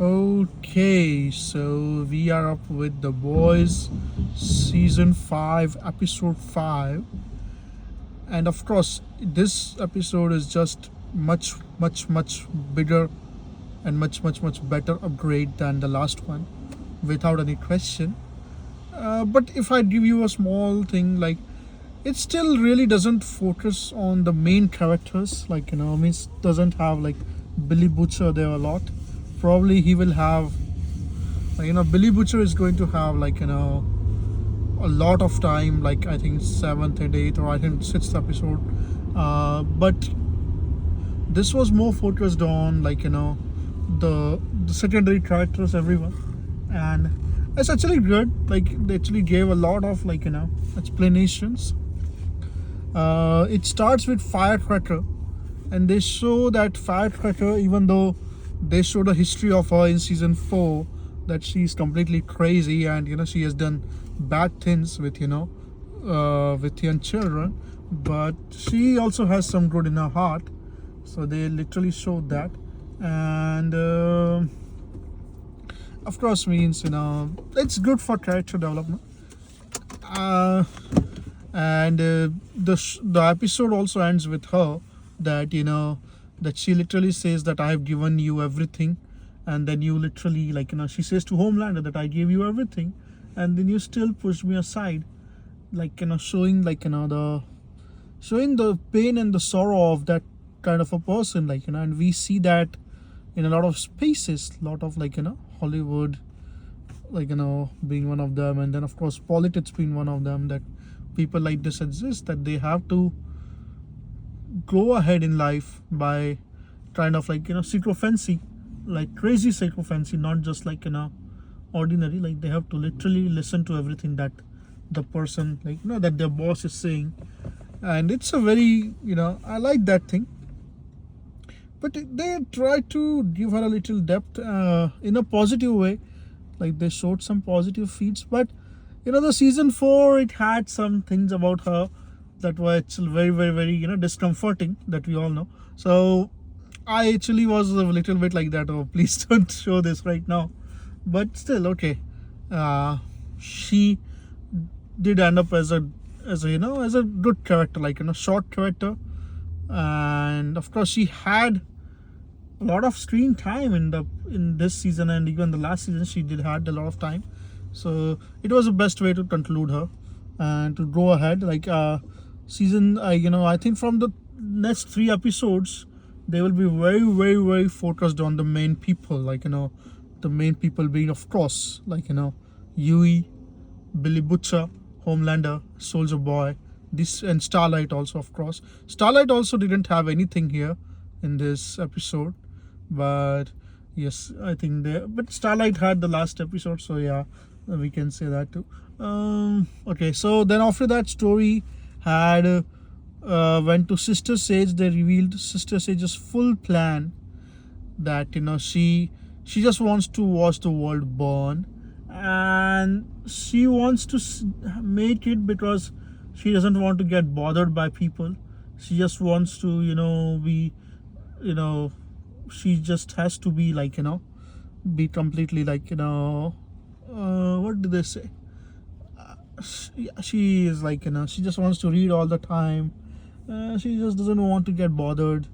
Okay, so we are up with the Boys Season 5, Episode 5. And of course, this episode is just much bigger and much better upgrade than the last one, without any question. But if I give you a small thing, like it still really doesn't focus on the main characters, like means doesn't have like Billy Butcher there a lot. Probably he will have Billy Butcher is going to have a lot of time, like I think seventh and eighth, or I think sixth episode. But this was more focused on the secondary characters, everyone, and it's actually good. Like they actually gave a lot of explanations. It starts with Firecracker, and they show that Firecracker, even though they show the history of her in season 4, that she's completely crazy and she has done bad things with with young children, but she also has some good in her heart. So they literally showed that, and of course means it's good for character development. Uh, and the episode also ends with her that that she literally says that I have given you everything, and then you literally she says to Homelander that I gave you everything, and then you still push me aside, showing showing the pain and the sorrow of that kind of a person, and we see that in a lot of spaces, lot of Hollywood, being one of them, and then of course politics being one of them, that people like this exist, that they have to go ahead in life by kind of sycophancy, like crazy sycophancy, not just ordinary, like they have to literally listen to everything that the person that their boss is saying. And it's a very I like that thing, but they try to give her a little depth in a positive way, like they showed some positive feeds. But the season 4, it had some things about her that were actually very discomforting, that we all know. So I actually was a little bit like that, oh please don't show this right now. But still, okay, she did end up as a as a good character, short character. And of course she had a lot of screen time in this season, and even the last season she did had a lot of time. So it was the best way to conclude her and to go ahead, season I think from the next 3 episodes they will be very focused on the main people, the main people being of course Yui, Billy Butcher, Homelander, Soldier Boy, this, and Starlight also, of course. Starlight also didn't have anything here in this episode, but yes, I think but Starlight had the last episode, so yeah, we can say that too. Okay, so then after that, story had went to Sister Sage. They revealed Sister Sage's full plan, that she just wants to watch the world burn, and she wants to make it because she doesn't want to get bothered by people. She just wants to be she just has to be be completely what do they say, she is she just wants to read all the time. She just doesn't want to get bothered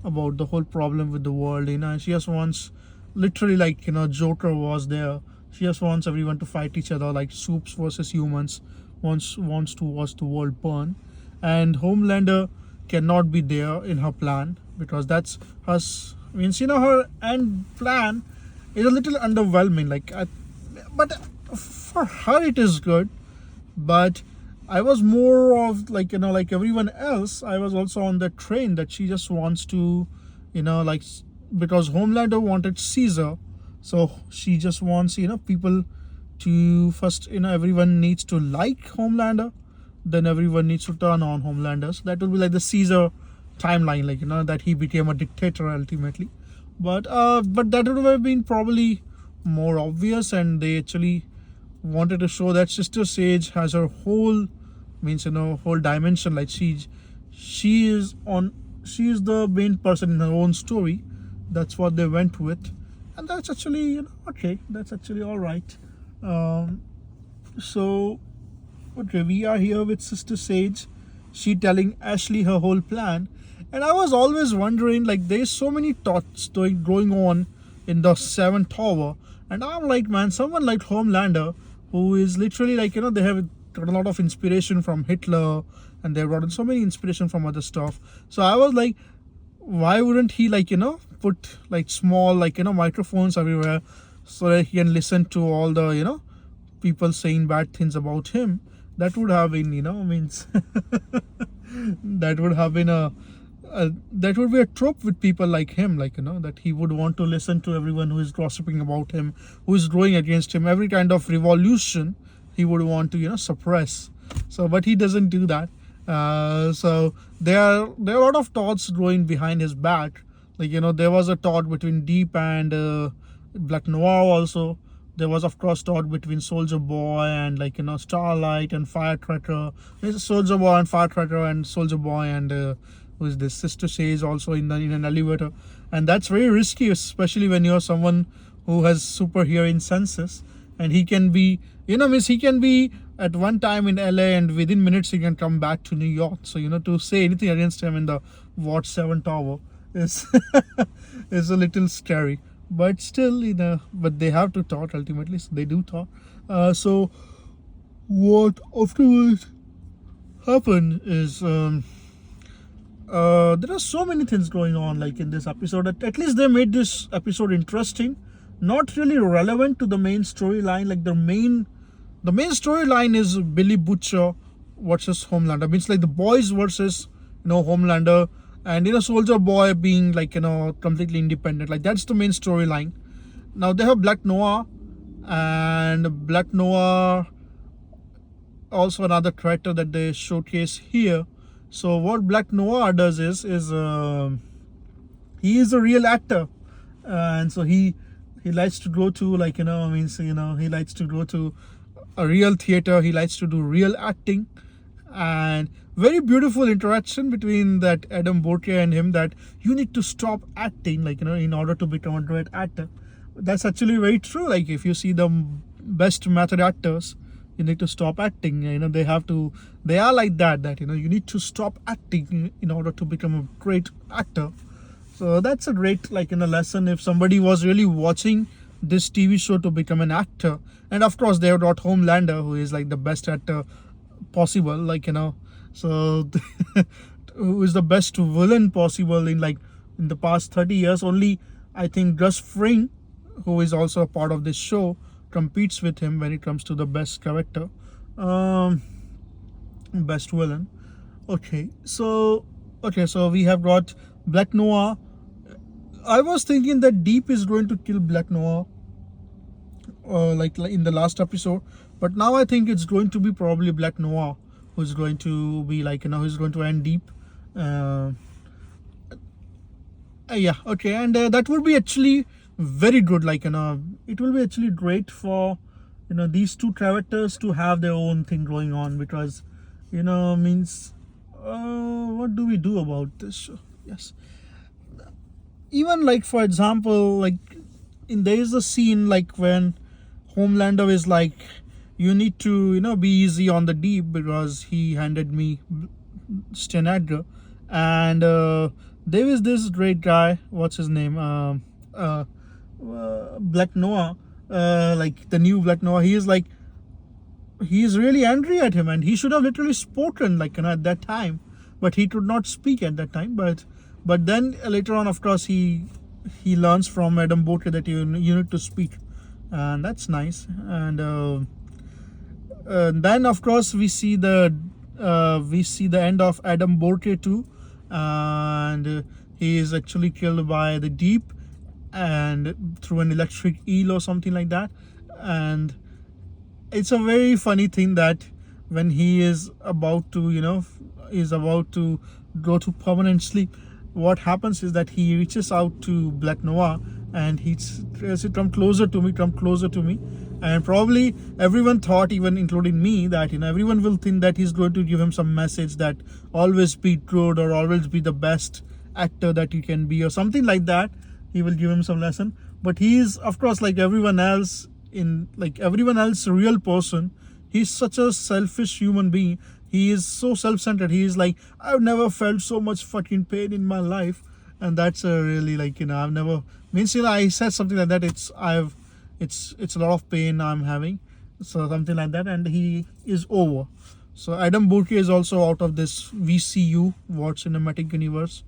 about the whole problem with the world. She just wants, literally, Joker was there, she just wants everyone to fight each other, like soups versus humans, wants to watch the world burn. And Homelander cannot be there in her plan, because that's her means her end plan is a little underwhelming, but for her it is good. But I was more of like everyone else, I was also on that train that she just wants to because Homelander wanted Caesar, so she just wants people to first, everyone needs to like Homelander, then everyone needs to turn on Homelander. So that would be like the Caesar timeline, that he became a dictator ultimately. But that would have been probably more obvious, and they actually wanted to show that Sister Sage has her whole whole dimension, like she is the main person in her own story. That's what they went with. and that's actually, okay, that's actually all right. um, so okay, we are here with Sister Sage. She telling Ashley her whole plan. And I was always wondering, like, there's so many thoughts going on in the seventh tower. And I'm like, man, someone like Homelander, who is literally like, they have got a lot of inspiration from Hitler, and they've gotten so many inspiration from other stuff. So I was like, why wouldn't he, like, put like small, like, microphones everywhere, so that he can listen to all the, people saying bad things about him? That would have been, means that would have been that would be a trope with people like him, like, that he would want to listen to everyone who is gossiping about him, who is going against him. Every kind of revolution he would want to, suppress. So, but he doesn't do that. So there are a lot of thoughts growing behind his back. Like, there was a thought between Deep and Black Noir also. There was, of course, thought between Soldier Boy and, like, Starlight and Firecracker. There's Soldier Boy and Firecracker and Soldier Boy and who is this, Sister Sage, also in an elevator. And that's very risky, especially when you're someone who has super hearing senses. And he can be, means he can be at one time in LA, and within minutes he can come back to New York. So, to say anything against him in the Watch 7 Tower is is a little scary. But still, but they have to talk ultimately, so they do talk. So what afterwards happened is, there are so many things going on, like, in this episode. At least they made this episode interesting, not really relevant to the main storyline. Like, the main storyline is Billy Butcher versus Homelander. Means like the boys versus, Homelander, and Soldier Boy being, like, completely independent. Like, that's the main storyline. Now they have Black Noir, and Black Noir also another character that they showcase here. So what Black Noir does is he is a real actor, and so he likes to go to, like, he likes to go to a real theater. He likes to do real acting, and very beautiful interaction between that Adam Borke and him, that you need to stop acting, like, in order to become a great actor. That's actually very true. Like, if you see the best method actors, you need to stop acting. They are like that you need to stop acting in order to become a great actor. So that's a great, like, lesson if somebody was really watching this TV show to become an actor. And of course they have got Homelander, who is like the best actor possible, like, so who is the best villain possible in the past 30 years. Only I think Gus Fring, who is also a part of this show, competes with him when it comes to the best character, best villain. So we have got Black Noir. I was thinking that Deep is going to kill Black Noir, like in the last episode, but now I think it's going to be probably Black Noir who's going to be, like, who's going to end Deep. And that would be actually very good. Like, it will be actually great for, these two characters to have their own thing going on, because, means, what do we do about this? Yes, even, like, for example, like, there is a scene, like, when Homelander is like, you need to, be easy on the Deep, because he handed me Stan Edgar. And there is this great guy, what's his name, Black Noir, like the new Black Noir. He is really angry at him, and he should have literally spoken, like, at that time, but he could not speak at that time. But then later on, of course, he learns from Adam Borke that you need to speak, and that's nice. And then, of course, we see the end of Adam Borke too, and he is actually killed by the Deep, and through an electric eel or something like that. And it's a very funny thing that when he is about to go to permanent sleep, what happens is that he reaches out to Black Noir, and he says, come closer to me. And probably everyone thought, even including me, that everyone will think that he's going to give him some message that always be good, or always be the best actor that you can be, or something like that. He will give him some lesson. but he is, of course, like everyone else, real person. He's such a selfish human being. He is so self-centered. He is like, I've never felt so much fucking pain in my life. And that's a really, like, I've never, means, I said something like that, it's a lot of pain I'm having, so something like that, and he is over. So Adam Burke is also out of this VCU, What Cinematic Universe.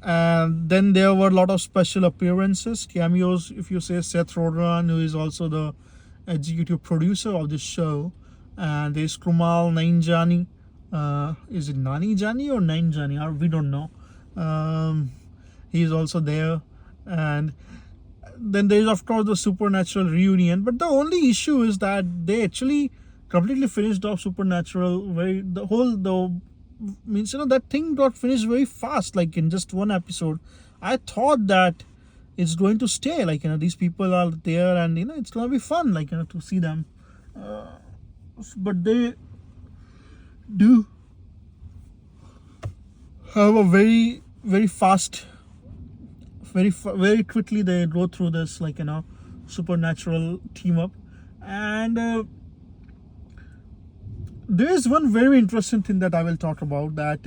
And then there were a lot of special appearances, cameos, if you say. Seth Rogen, who is also the executive producer of this show, and there's Kumal Nainjani. Is it Nani Jani or Nainjani? We don't know. He's also there. And then there's, of course, the Supernatural reunion. But the only issue is that they actually completely finished off Supernatural. That thing got finished very fast, like in just one episode. I thought that it's going to stay, like, these people are there, and it's gonna be fun, like, to see them. But they do have a very, very fast, very quickly they go through this, like, Supernatural team up. And there is one very interesting thing that I will talk about, that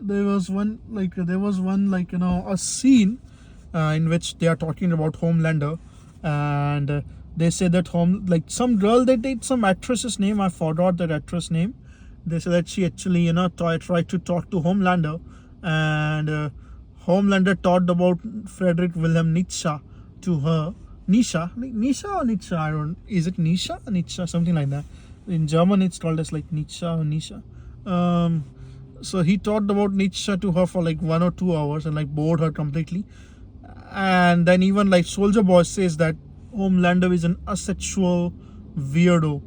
there was one, a scene in which they are talking about Homelander, and they say that some girl, they did some actress's name, I forgot that actress name. They say that she actually, tried to talk to Homelander, and Homelander talked about Friedrich Wilhelm Nietzsche to her. Nisha or Nietzsche, I don't, is it Nisha or Nietzsche, something like that. In German it's called as like Nietzsche or Nisha. So he talked about Nietzsche to her for like 1 or 2 hours, and like bored her completely. And then even like Soldier Boy says that Homelander is an asexual weirdo,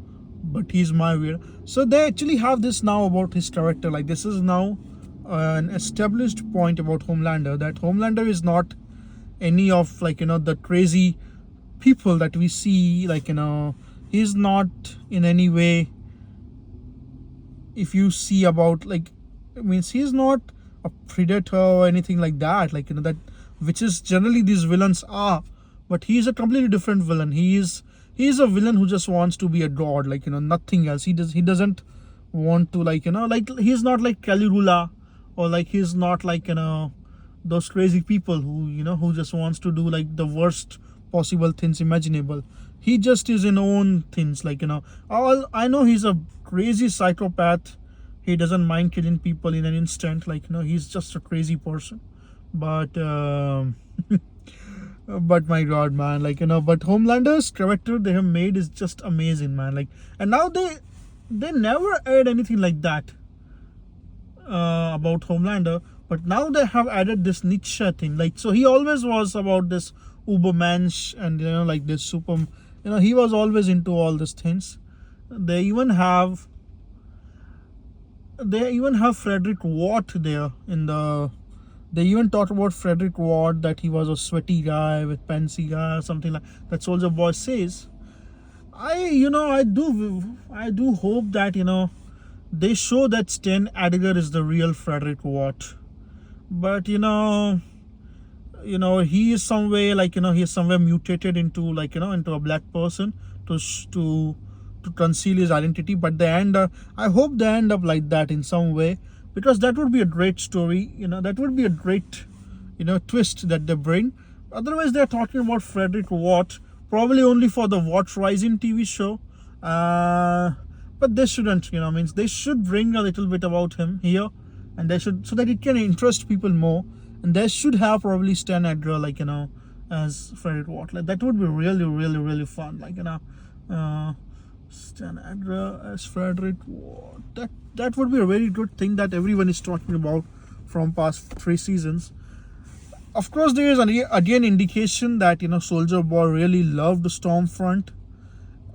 but he's my weirdo. So they actually have this now about his character. Like, this is now an established point about Homelander, that Homelander is not any of the crazy people that we see. He's not in any way, if you see about he's not a predator or anything like that, that which is generally these villains are. But he's a completely different villain. He is a villain who just wants to be a god, nothing else. He doesn't want to he's not like Caligula, or he's not those crazy people who just wants to do the worst possible things imaginable. He just is in own things, all I know, he's a crazy psychopath. He doesn't mind killing people in an instant, he's just a crazy person. But but my god, man, but Homelander's character they have made is just amazing, man. And now they never add anything like that about Homelander, but now they have added this Nietzsche thing. So he always was about this Ubermensch, and this super, he was always into all these things. They even have Frederick Watt there in the. They even talked about Frederick Watt, that he was a sweaty guy with fancy guy, something like that. Soldier Boy says. I do hope that they show that Sten Edgar is the real Frederick Watt. But he is some way he is somewhere mutated into into a black person to conceal his identity. But the end, I hope they end up like that in some way, because that would be a great story. That would be a great twist that they bring. Otherwise, they're talking about Frederick Watt probably only for the Watt Rising TV show. But they shouldn't, they should bring a little bit about him here, and they should, so that it can interest people more. And they should have probably Stan Edgar, as Frederick Watt. That would be really, really, really fun. Stan Edgar as Frederick Watt. That would be a very good thing that everyone is talking about from past 3 seasons. Of course, there is again indication that Soldier Boy really loved Stormfront,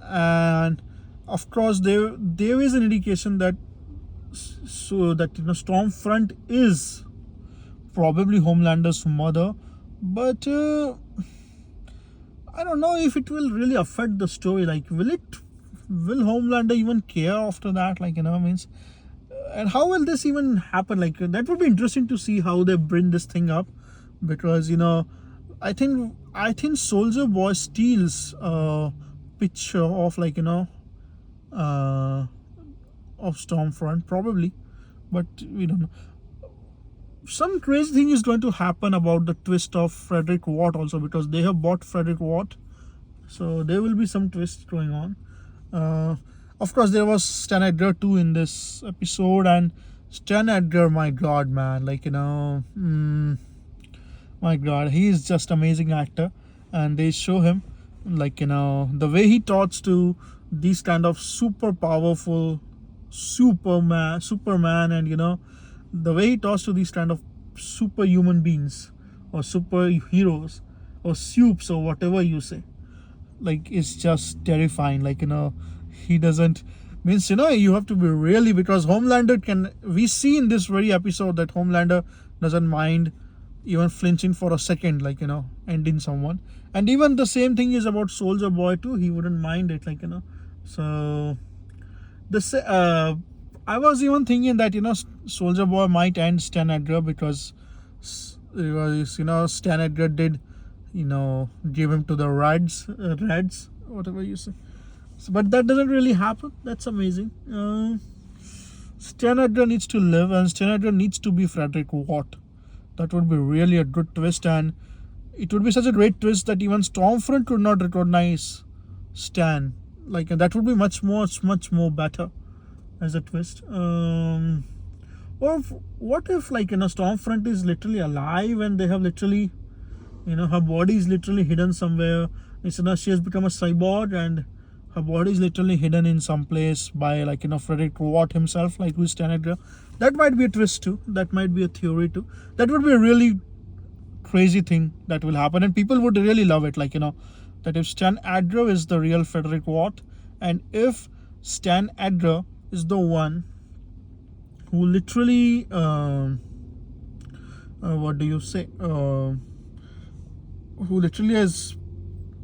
and of course there is an indication that Stormfront is probably Homelander's mother. But I don't know if it will really affect the story. Will Homelander even care after that? And how will this even happen? That would be interesting to see how they bring this thing up, because I think I think Soldier Boy steals a picture of uh, of Stormfront probably, but we don't know. Some crazy thing is going to happen about the twist of Frederick Watt also, because they have bought Frederick Watt, so there will be some twist going on. Uh, of course, there was Stan Edgar too in this episode, and Stan Edgar, my God, man, my God, he is just amazing actor, and they show him the way he talks to these kind of super powerful Superman, and the way he talks to these kind of superhuman beings or superheroes or supes or whatever you say, it's just terrifying. He doesn't means you have to be really, because Homelander we see in this very episode that Homelander doesn't mind even flinching for a second, ending someone. And even the same thing is about Soldier Boy too. He wouldn't mind it, so this I was even thinking that Soldier Boy might end Stan Edgar, because Stan Edgar did give him to the Reds, whatever you say. So, but that doesn't really happen. That's amazing. Stan Edgar needs to live, and Stan Edgar needs to be Frederick Watt. That would be really a good twist, and it would be such a great twist that even Stormfront could not recognize Stan. That would be much more better as a twist. Or what if Stormfront is literally alive, and they have literally her body is literally hidden somewhere. She has become a cyborg, and her body is literally hidden in some place by Frederick Watt himself, who's Stan Edgar. That might be a twist too. That might be a theory too. That would be a really crazy thing that will happen, and people would really love it. That if Stan Edgar is the real Frederick Watt, and if Stan Edgar is the one who literally what do you say? Who literally has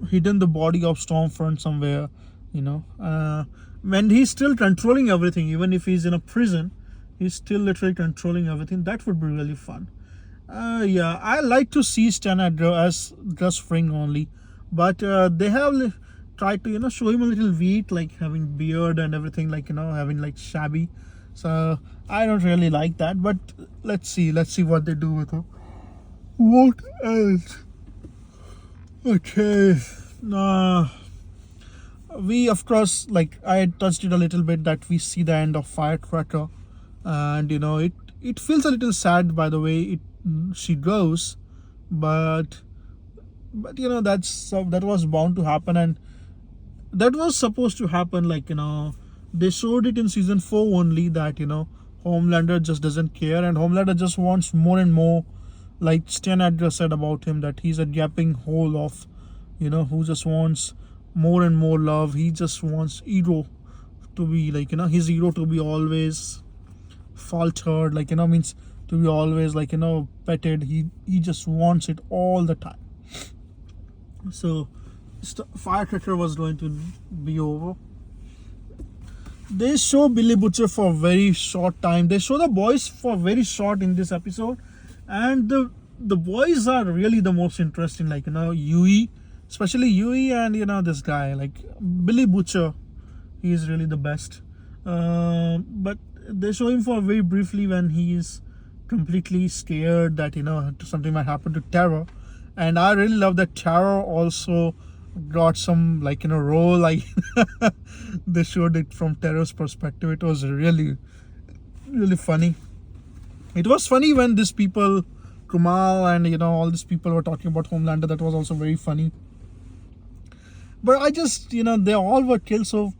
hidden the body of Stormfront somewhere, when he's still controlling everything, even if he's in a prison, he's still literally controlling everything. That would be really fun. Yeah, I like to see Stan Edgar as just Fring only, but they have tried to show him a little wheat, having beard and everything, having shabby. So I don't really like that, but let's see what they do with him. What else? Okay, we of course, I had touched it a little bit, that we see the end of Firecracker, and it feels a little sad by the way she goes, but that was bound to happen, and that was supposed to happen. They showed it in season 4 only, that Homelander just doesn't care, and Homelander just wants more and more, like Stan Edgar said about him, that he's a gaping hole of who just wants more and more love. He just wants hero to be his hero to be always faltered, means to be always petted. He just wants it all the time. So Firecracker was going to be over. They show Billy Butcher for a very short time. They show the boys for very short in this episode, and the boys are really the most interesting. Yui, especially Yui, and this guy Billy Butcher. He is really the best. But they show him for very briefly when he is completely scared that something might happen to Terror, and I really love that Terror also got some role. They showed it from Terror's perspective. It was really funny. It was funny when these people, Kumal and all these people, were talking about Homelander. That was also very funny. But I just they all were killed so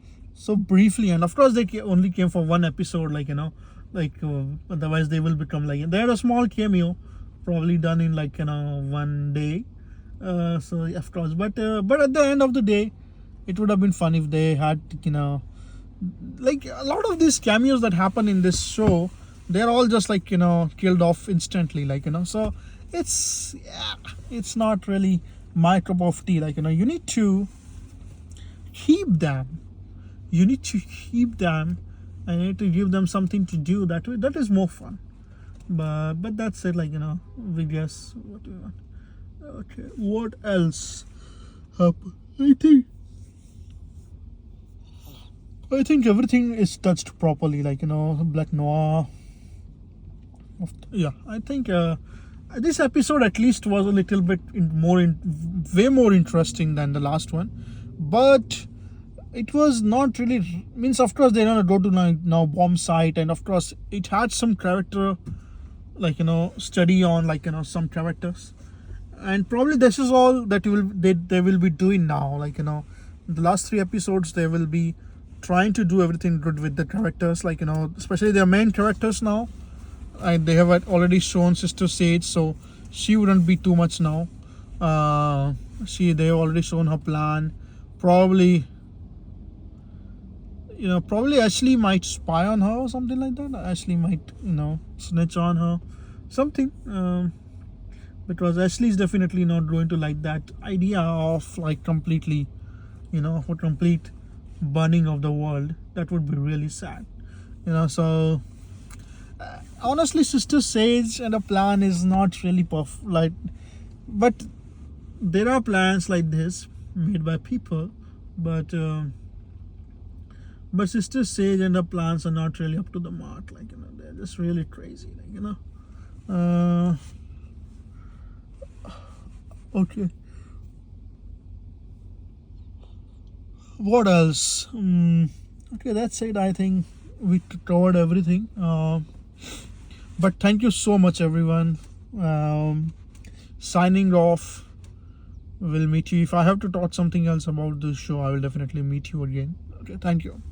briefly, and of course they only came for one episode. Otherwise they will become they had a small cameo, probably done in 1 day. So of course, but at the end of the day, it would have been fun if they had a lot of these cameos that happen in this show, they're all just killed off instantly, so it's not really my cup of tea. You need to keep them, and you need to give them something to do. That is more fun. But that's it. We guess what we want. Okay, what else happened? I think everything is touched properly, like Black Noir. Yeah, I think this episode at least was a little bit way more interesting than the last one, but it was not really, means of course they're gonna go to now bomb site, and of course it had some character, like study on, like some characters, and probably this is all that they will be doing now, like the last 3 episodes they will be trying to do everything good with the characters, like especially their main characters now, and they have already shown Sister Sage, so she wouldn't be too much now. They have already shown her plan. Probably probably Ashley might spy on her or something like that. Ashley might snitch on her, something, because Ashley is definitely not going to like that idea of like completely, for complete burning of the world. That would be really sad, so honestly Sister Sage and a plan is not really perfect, like, but there are plans like this made by people, but Sister Sage and her plans are not really up to the mark, like they're just really crazy, like okay, what else? Okay, that's it. I think we covered everything, but thank you so much, everyone. Signing off. We'll meet you. If I have to talk something else about this show, I will definitely meet you again. Okay, thank you.